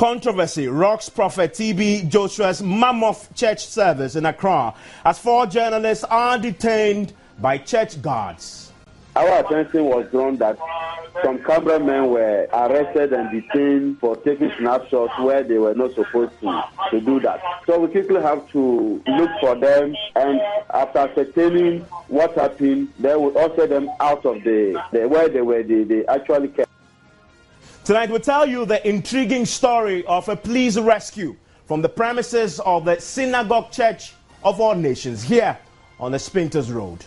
Controversy rocks Prophet TB Joshua's mammoth church service in Accra as 4 journalists are detained by church guards. Our attention was drawn that some cameramen were arrested and detained for taking snapshots where they were not supposed to do that. So we quickly have to look for them, and after ascertaining what happened, they would usher them out of the where they actually kept. Tonight we'll tell you the intriguing story of a police rescue from the premises of the Synagogue Church of All Nations here on the Spinters Road.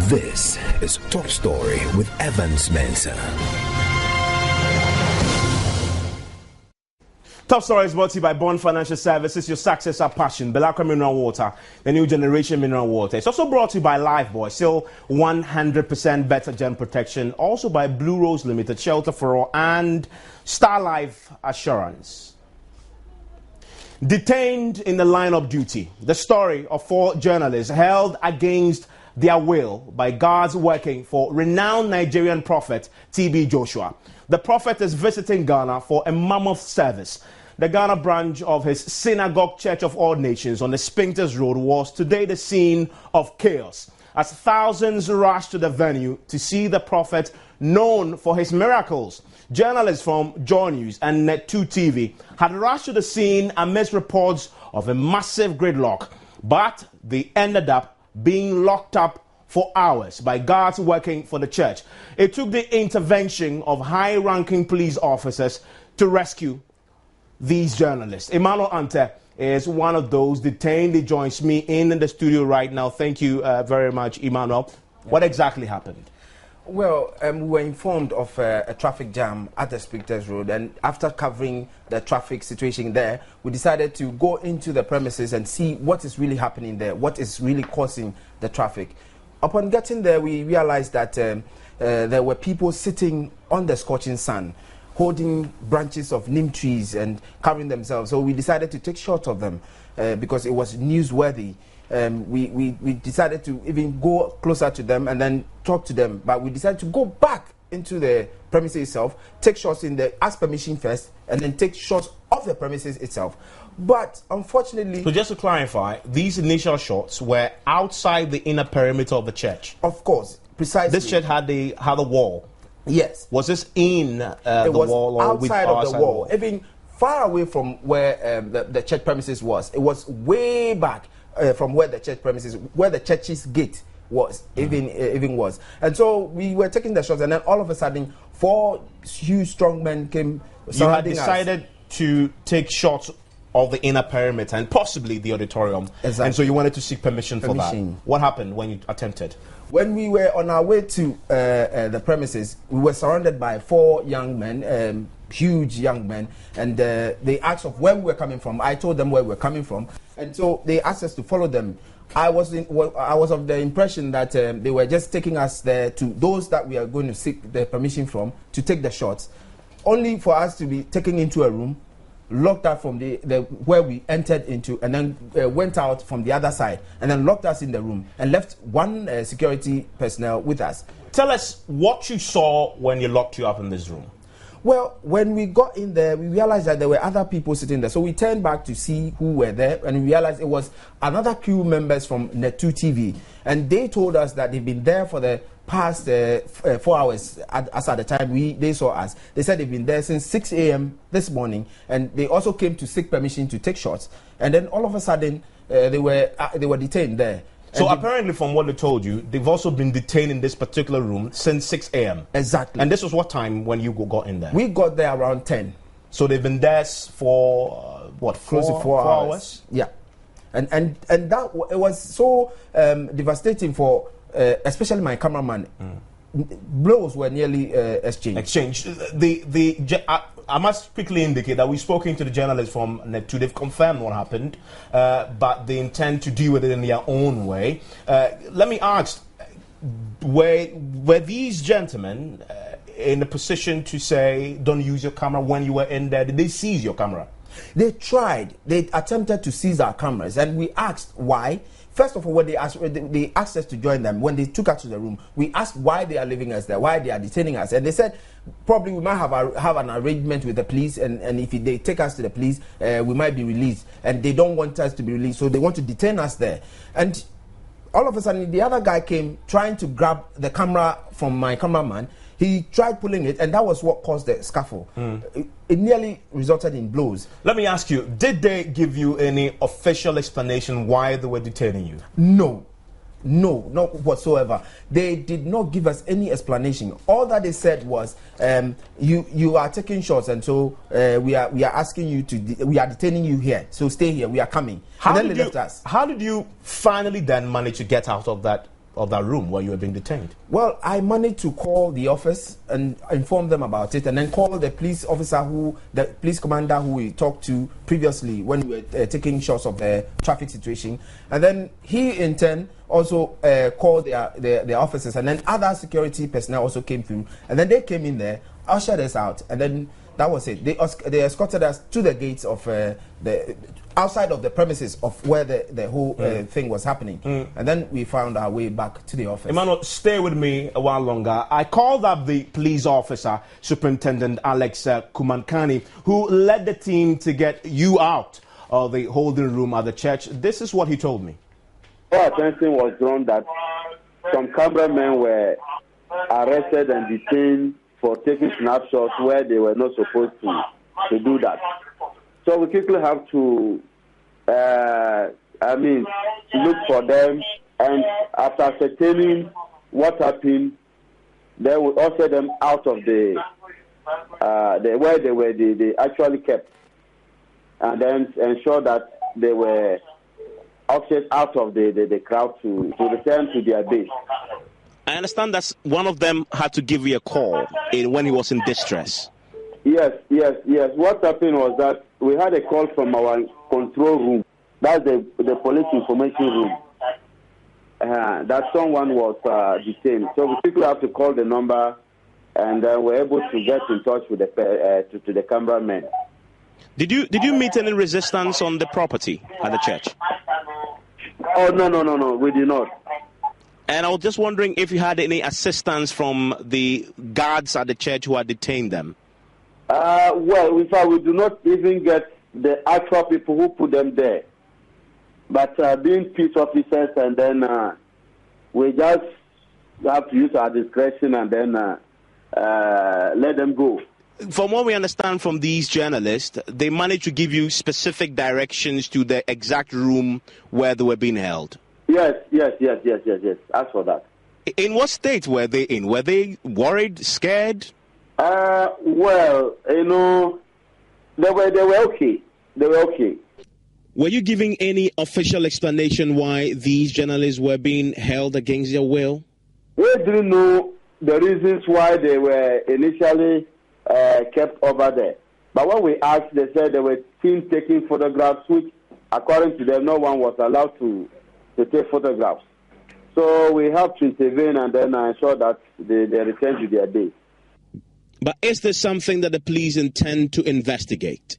This is Top Story with Evans Mensah. Top Story is brought to you by Bond Financial Services, your success, our passion. Belacqua Mineral Water, the new generation mineral water. It's also brought to you by Lifebuoy, still 100% better germ protection. Also by Blue Rose Limited, Shelter for All, and Star Life Assurance. Detained in the line of duty, the story of 4 journalists held against their will by guards working for renowned Nigerian prophet TB Joshua. The prophet is visiting Ghana for a mammoth service. The Ghana branch of his Synagogue Church of All Nations on the Spinters Road was today the scene of chaos as thousands rushed to the venue to see the prophet known for his miracles. Journalists from Joy News and Net2 TV had rushed to the scene amidst reports of a massive gridlock, but they ended up being locked up for hours by guards working for the church. It took the intervention of high-ranking police officers to rescue these journalists. Emmanuel Ante is one of those detained. He joins me in the studio right now. Thank you very much, Emmanuel. What exactly happened? Well, we were informed of a traffic jam at the Spinters Road, and after covering the traffic situation there, we decided to go into the premises and see what is really happening there, what is really causing the traffic. Upon getting there, we realized that there were people sitting on the scorching sun, holding branches of neem trees and covering themselves. So we decided to take shots of them because it was newsworthy. We decided to even go closer to them and then talk to them, but we decided to go back into the premises itself, take shots in the ask permission first, and then take shots of the premises itself. But unfortunately, so just to clarify, these initial shots were outside the inner perimeter of the church. Of course, precisely. This church had a wall. Yes. Was this in the wall or outside of the wall? Even far away from where the church premises was. It was way back from where the church premises, where the church's gate was, even was. And so we were taking the shots, and then all of a sudden, 4 huge strong men came surrounding us. You had decided to take shots of the inner perimeter and possibly the auditorium. Exactly. And so you wanted to seek permission for that. What happened when you attempted? When we were on our way to the premises, we were surrounded by 4 young men, huge young men, and they asked of where we were coming from. I told them where we were coming from, and so they asked us to follow them. I was of the impression that they were just taking us there to those that we are going to seek the permission from to take the shots, only for us to be taken into a room, locked out from the where we entered into, and then went out from the other side, and then locked us in the room and left 1 security personnel with us. Tell us what you saw when you locked you up in this room. Well, when we got in there, we realized that there were other people sitting there. So we turned back to see who were there, and we realized it was another crew members from Net2 TV. And they told us that they've been there for the past 4 hours, as at the time they saw us. They said they've been there since 6 a.m. this morning, and they also came to seek permission to take shots. And then all of a sudden, they were detained there. So apparently, from what they told you, they've also been detained in this particular room since 6 a.m. Exactly. And this was what time when you got in there? We got there around 10. So they've been there for, close to 4 hours? Yeah. And that it was so devastating for, especially my cameraman. Blows were nearly exchanged. I must quickly indicate that we've spoken to the journalists from Net2. They've confirmed what happened, but they intend to deal with it in their own way. Let me ask, were these gentlemen in a position to say, don't use your camera when you were in there? Did they seize your camera? They tried. They attempted to seize our cameras, and we asked why. First of all, when they asked us to join them, when they took us to the room, we asked why they are leaving us there, why they are detaining us. And they said, probably we might have an arrangement with the police, and if they take us to the police, we might be released. And they don't want us to be released, so they want to detain us there. And all of a sudden, the other guy came trying to grab the camera from my cameraman. He tried pulling it, and that was what caused the scuffle. It nearly resulted in blows. Let me ask you, did they give you any official explanation why they were detaining you? No, not whatsoever. They did not give us any explanation. All that they said was, you are taking shots, and so we are asking you to, we are detaining you here. So stay here. We are coming. And then they left us. How did you finally then manage to get out of that room where you were being detained? Well, I managed to call the office and inform them about it, and then call the police officer, the police commander who we talked to previously when we were taking shots of the traffic situation. And then he in turn also called their officers, and then other security personnel also came through, and then they came in there, ushered us out, and then that was it. They escorted us to the gates of the outside of the premises of where the whole thing was happening. And then we found our way back to the office. Emmanuel, stay with me a while longer. I called up the police officer, Superintendent Alex Kumankani, who led the team to get you out of the holding room at the church. This is what he told me. Our attention was drawn that some cameramen were arrested and detained for taking snapshots where they were not supposed to do that. So we quickly have to, look for them, and after ascertaining what happened, then we usher them out of the where they actually kept, and then ensure that they were ushered out of the crowd to return to their base. I understand that one of them had to give you a call when he was in distress. Yes. What happened was that we had a call from our control room. That's the police information room. That someone was detained. So we quickly have to call the number, and we're able to get in touch with the cameraman. Did you meet any resistance on the property at the church? Oh, no, we did not. And I was just wondering if you had any assistance from the guards at the church who had detained them. Well, in fact, we do not even get the actual people who put them there. But being peace officers, and then we just have to use our discretion and then let them go. From what we understand from these journalists, they managed to give you specific directions to the exact room where they were being held. Yes. As for that. In what state were they in? Were they worried, scared? Well, they were okay. They were okay. Were you giving any official explanation why these journalists were being held against their will? We didn't know the reasons why they were initially kept over there. But when we asked, they said they were seen taking photographs, which, according to them, no one was allowed to take photographs. So we have to intervene and then ensure that they return to their base. But is this something that the police intend to investigate?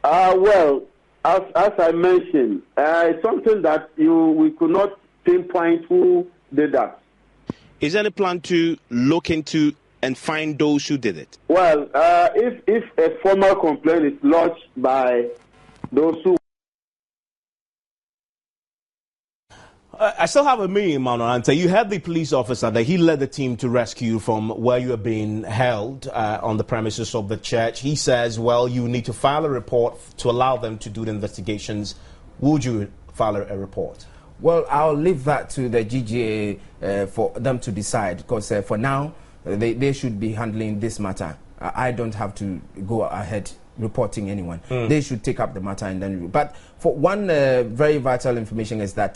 Well, as I mentioned, it's something that we could not pinpoint who did that. Is there any plan to look into and find those who did it? Well, if a formal complaint is lodged by those who... I still have a meaning, Emmanuel. You had the police officer that he led the team to rescue you from where you were being held on the premises of the church. He says, well, you need to file a report to allow them to do the investigations. Would you file a report? Well, I'll leave that to the GGA for them to decide, because for now, they should be handling this matter. I don't have to go ahead reporting anyone. They should take up the matter and then... But for one very vital information is that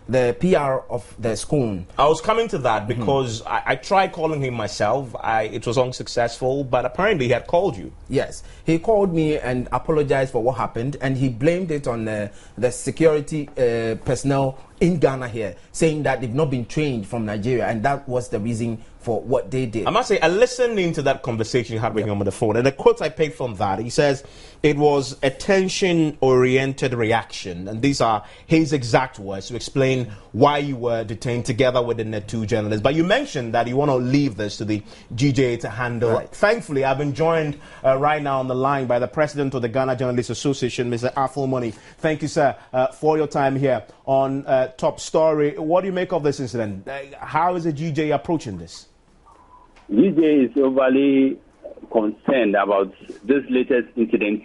the PR of the school... I was coming to that because I tried calling him myself. It was unsuccessful, but apparently he had called you. Yes. He called me and apologized for what happened, and he blamed it on the security personnel in Ghana here, saying that they've not been trained from Nigeria, and that was the reason for what they did. I must say, I listened into that conversation you had with him on the phone, and the quotes I picked from that, he says it was a tension-oriented reaction, and these are his exact words to explain why you were detained together with the Net2 journalists. But you mentioned that you want to leave this to the GJA to handle. Right. Thankfully, I've been joined right now on the line by the president of the Ghana Journalists Association, Mr. Aful-Money. Thank you, sir, for your time here on Top Story. What do you make of this incident? How is the GJA approaching this? GJA is overly concerned about this latest incident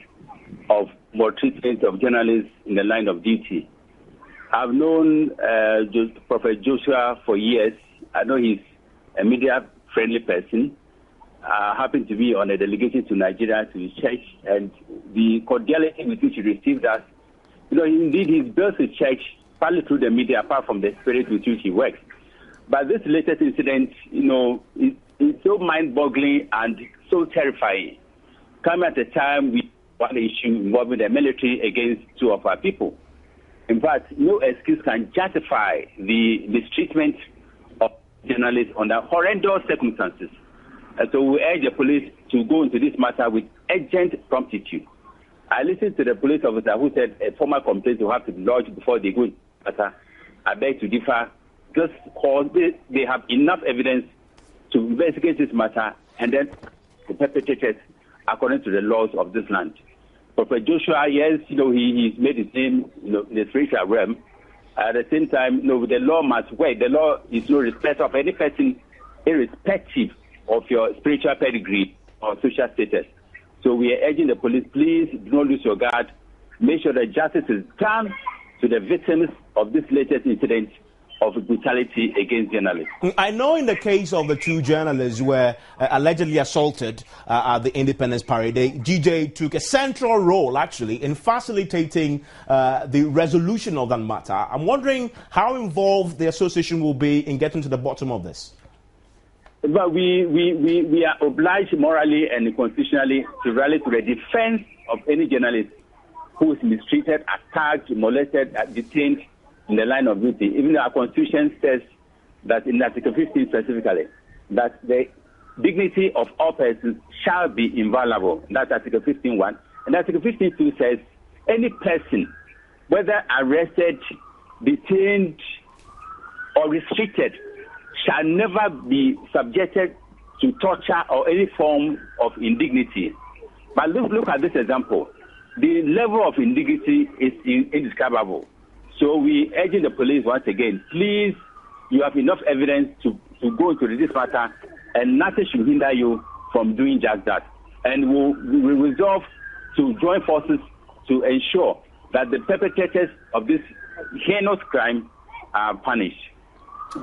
of maltreatment of journalists in the line of duty. I've known Prophet Joshua for years. I know he's a media-friendly person. I happen to be on a delegation to Nigeria, to his church, and the cordiality with which he received us, indeed he's built his church partly through the media, apart from the spirit with which he works. But this latest incident, it's so mind-boggling and so terrifying. Coming at a time with one issue involving the military against two of our people. In fact, no excuse can justify the mistreatment of journalists under horrendous circumstances. And so we urge the police to go into this matter with urgent promptitude. I listened to the police officer who said a formal complaint will have to be lodged before they go into the matter. I beg to differ. Just because they have enough evidence to investigate this matter, and then the perpetrators according to the laws of this land. Prophet Joshua, yes, he's made his name in the spiritual realm. At the same time, the law must work. The law is no respect of any person, irrespective of your spiritual pedigree or social status. So we are urging the police, please do not lose your guard. Make sure that justice is done to the victims of this latest incident of brutality against journalists. I know in the case of the two journalists who were allegedly assaulted at the Independence Parade, the GJA took a central role, actually, in facilitating the resolution of that matter. I'm wondering how involved the association will be in getting to the bottom of this. But we are obliged morally and constitutionally to rally to the defense of any journalist who is mistreated, attacked, molested, detained in the line of duty. Even though our constitution says that in Article 15 specifically, that the dignity of all persons shall be inviolable. That's Article 15.1. And Article 15.2 says any person, whether arrested, detained, or restricted, shall never be subjected to torture or any form of indignity. But look at this example. The level of indignity is indescribable. So we urge the police once again, please, you have enough evidence to go into this matter, and nothing should hinder you from doing just that. And we resolve to join forces to ensure that the perpetrators of this heinous crime are punished.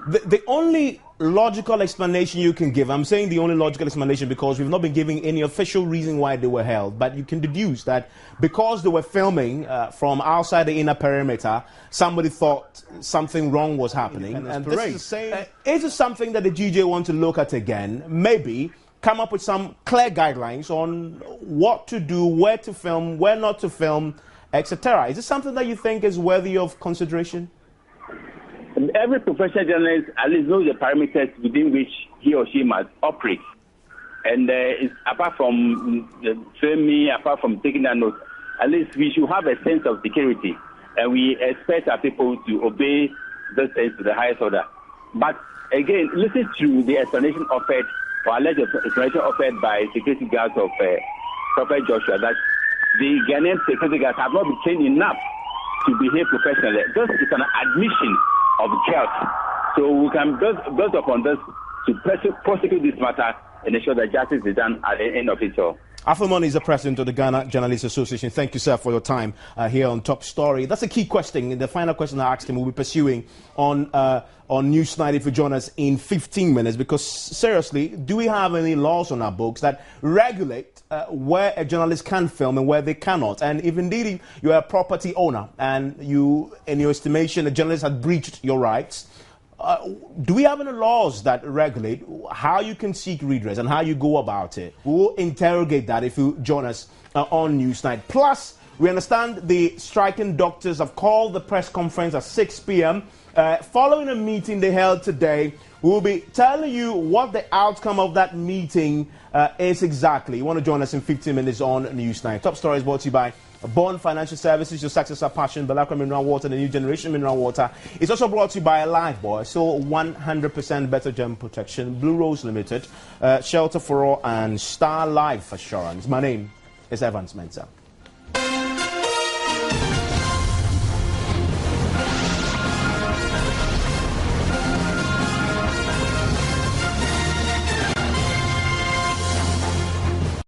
The only logical explanation you can give, I'm saying the only logical explanation because we've not been giving any official reason why they were held, but you can deduce that because they were filming from outside the inner perimeter, somebody thought something wrong was happening. And this is it something that the GJA want to look at again? Maybe come up with some clear guidelines on what to do, where to film, where not to film, etc. Is it something that you think is worthy of consideration? Every professional journalist at least knows the parameters within which he or she must operate. And apart from filming, apart from taking that note, at least we should have a sense of security. And we expect our people to obey those things to the highest order. But again, listen to the explanation offered, or alleged explanation offered by security guards of Prophet Joshua, that the Ghanaian security guards have not been trained enough to behave professionally. This is an admission of guilt. So we can build upon this to prosecute this matter and ensure that justice is done at the end of it all. Aful-Money is the president of the Ghana Journalists Association. Thank you, sir, for your time here on Top Story. That's a key question. The final question I asked him we'll be pursuing on Newsnight if you join us in 15 minutes. Because seriously, do we have any laws on our books that regulate where a journalist can film and where they cannot? And if indeed you are a property owner and you, in your estimation, a journalist has breached your rights, do we have any laws that regulate how you can seek redress and how you go about it? We'll interrogate that if you join us on Newsnight. Plus, We understand the striking doctors have called the press conference at 6 p.m. Following a meeting they held today, we will be telling you what the outcome of that meeting is exactly. You want to join us in 15 minutes on Newsnight. Top story is brought to you by Bond Financial Services, your success, our passion, Belacqua Mineral Water, the new generation mineral water. It's also brought to you by Lifebuoy, so 100% better germ protection, Blue Rose Limited, Shelter for All, and Star Life Assurance. My name is Evans Mensah.